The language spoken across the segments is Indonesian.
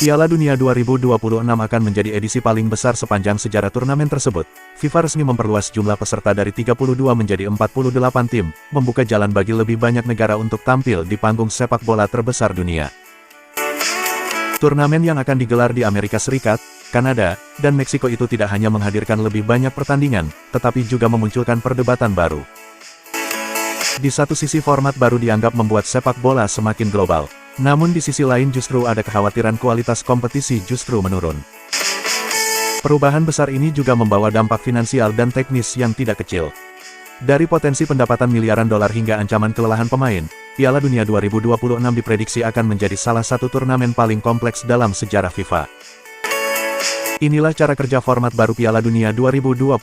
Piala Dunia 2026 akan menjadi edisi paling besar sepanjang sejarah turnamen tersebut. FIFA resmi memperluas jumlah peserta dari 32 menjadi 48 tim, membuka jalan bagi lebih banyak negara untuk tampil di panggung sepak bola terbesar dunia. Turnamen yang akan digelar di Amerika Serikat, Kanada, dan Meksiko itu tidak hanya menghadirkan lebih banyak pertandingan, tetapi juga memunculkan perdebatan baru. Di satu sisi format baru dianggap membuat sepak bola semakin global. Namun di sisi lain justru ada kekhawatiran kualitas kompetisi justru menurun. Perubahan besar ini juga membawa dampak finansial dan teknis yang tidak kecil. Dari potensi pendapatan miliaran dolar hingga ancaman kelelahan pemain, Piala Dunia 2026 diprediksi akan menjadi salah satu turnamen paling kompleks dalam sejarah FIFA. Inilah cara kerja format baru Piala Dunia 2026.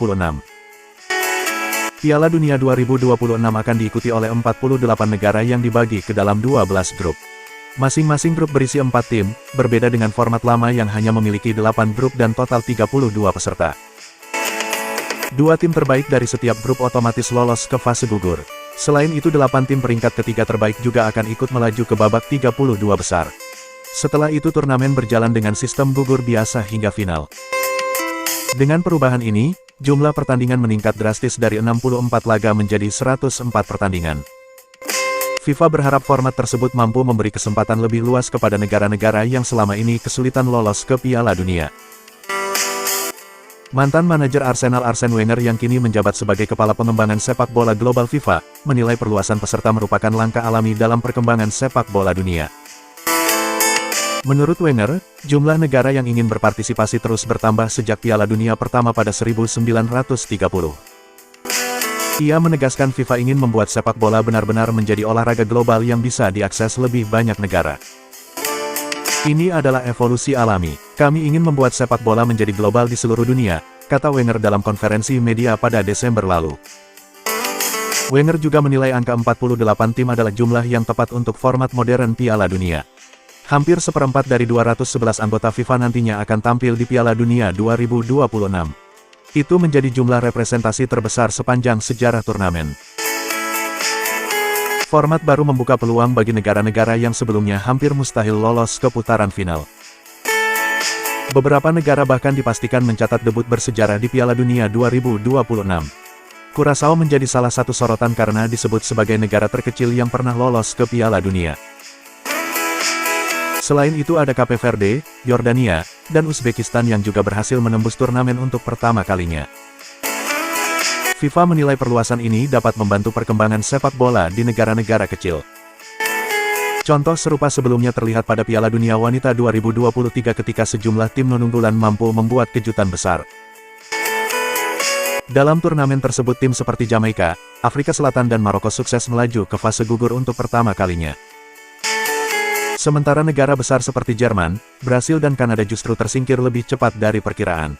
Piala Dunia 2026 akan diikuti oleh 48 negara yang dibagi ke dalam 12 grup. Masing-masing grup berisi 4 tim, berbeda dengan format lama yang hanya memiliki 8 grup dan total 32 peserta. 2 tim terbaik dari setiap grup otomatis lolos ke fase gugur. Selain itu 8 tim peringkat ketiga terbaik juga akan ikut melaju ke babak 32 besar. Setelah itu turnamen berjalan dengan sistem gugur biasa hingga final. Dengan perubahan ini, jumlah pertandingan meningkat drastis dari 64 laga menjadi 104 pertandingan. FIFA berharap format tersebut mampu memberi kesempatan lebih luas kepada negara-negara yang selama ini kesulitan lolos ke Piala Dunia. Mantan manajer Arsenal Arsene Wenger yang kini menjabat sebagai kepala pengembangan sepak bola global FIFA, menilai perluasan peserta merupakan langkah alami dalam perkembangan sepak bola dunia. Menurut Wenger, jumlah negara yang ingin berpartisipasi terus bertambah sejak Piala Dunia pertama pada 1930. Ia menegaskan FIFA ingin membuat sepak bola benar-benar menjadi olahraga global yang bisa diakses lebih banyak negara. Ini adalah evolusi alami. Kami ingin membuat sepak bola menjadi global di seluruh dunia, kata Wenger dalam konferensi media pada Desember lalu. Wenger juga menilai angka 48 tim adalah jumlah yang tepat untuk format modern Piala Dunia. Hampir seperempat dari 211 anggota FIFA nantinya akan tampil di Piala Dunia 2026. Itu menjadi jumlah representasi terbesar sepanjang sejarah turnamen. Format baru membuka peluang bagi negara-negara yang sebelumnya hampir mustahil lolos ke putaran final. Beberapa negara bahkan dipastikan mencatat debut bersejarah di Piala Dunia 2026. Curaçao menjadi salah satu sorotan karena disebut sebagai negara terkecil yang pernah lolos ke Piala Dunia. Selain itu ada Cape Verde, Yordania, dan Uzbekistan yang juga berhasil menembus turnamen untuk pertama kalinya. FIFA menilai perluasan ini dapat membantu perkembangan sepak bola di negara-negara kecil. Contoh serupa sebelumnya terlihat pada Piala Dunia Wanita 2023 ketika sejumlah tim non-unggulan mampu membuat kejutan besar. Dalam turnamen tersebut tim seperti Jamaika, Afrika Selatan dan Maroko sukses melaju ke fase gugur untuk pertama kalinya. Sementara negara besar seperti Jerman, Brasil dan Kanada justru tersingkir lebih cepat dari perkiraan.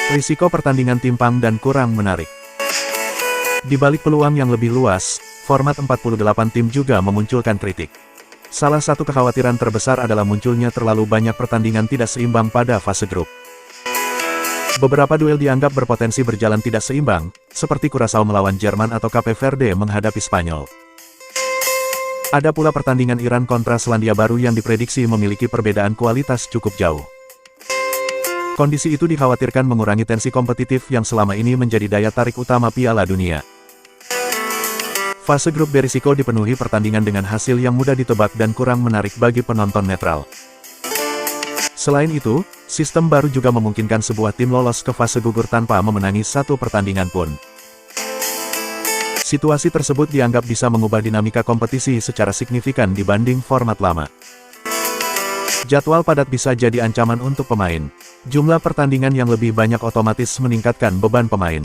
Risiko pertandingan timpang dan kurang menarik. Di balik peluang yang lebih luas, format 48 tim juga memunculkan kritik. Salah satu kekhawatiran terbesar adalah munculnya terlalu banyak pertandingan tidak seimbang pada fase grup. Beberapa duel dianggap berpotensi berjalan tidak seimbang, seperti Curaçao melawan Jerman atau Cape Verde menghadapi Spanyol. Ada pula pertandingan Iran kontra Selandia Baru yang diprediksi memiliki perbedaan kualitas cukup jauh. Kondisi itu dikhawatirkan mengurangi tensi kompetitif yang selama ini menjadi daya tarik utama Piala Dunia. Fase grup berisiko dipenuhi pertandingan dengan hasil yang mudah ditebak dan kurang menarik bagi penonton netral. Selain itu, sistem baru juga memungkinkan sebuah tim lolos ke fase gugur tanpa memenangi satu pertandingan pun. Situasi tersebut dianggap bisa mengubah dinamika kompetisi secara signifikan dibanding format lama. Jadwal padat bisa jadi ancaman untuk pemain. Jumlah pertandingan yang lebih banyak otomatis meningkatkan beban pemain.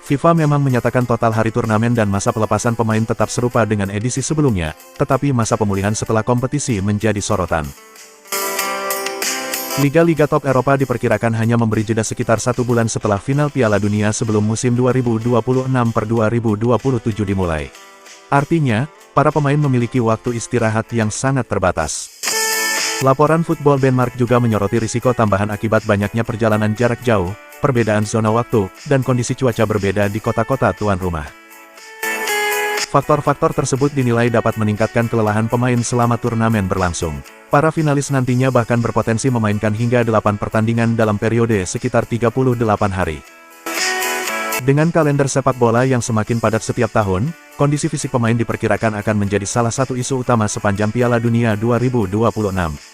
FIFA memang menyatakan total hari turnamen dan masa pelepasan pemain tetap serupa dengan edisi sebelumnya, tetapi masa pemulihan setelah kompetisi menjadi sorotan. Liga-liga top Eropa diperkirakan hanya memberi jeda sekitar 1 bulan setelah final Piala Dunia sebelum musim 2026-2027 dimulai. Artinya, para pemain memiliki waktu istirahat yang sangat terbatas. Laporan Football Denmark juga menyoroti risiko tambahan akibat banyaknya perjalanan jarak jauh, perbedaan zona waktu, dan kondisi cuaca berbeda di kota-kota tuan rumah. Faktor-faktor tersebut dinilai dapat meningkatkan kelelahan pemain selama turnamen berlangsung. Para finalis nantinya bahkan berpotensi memainkan hingga 8 pertandingan dalam periode sekitar 38 hari. Dengan kalender sepak bola yang semakin padat setiap tahun, kondisi fisik pemain diperkirakan akan menjadi salah satu isu utama sepanjang Piala Dunia 2026.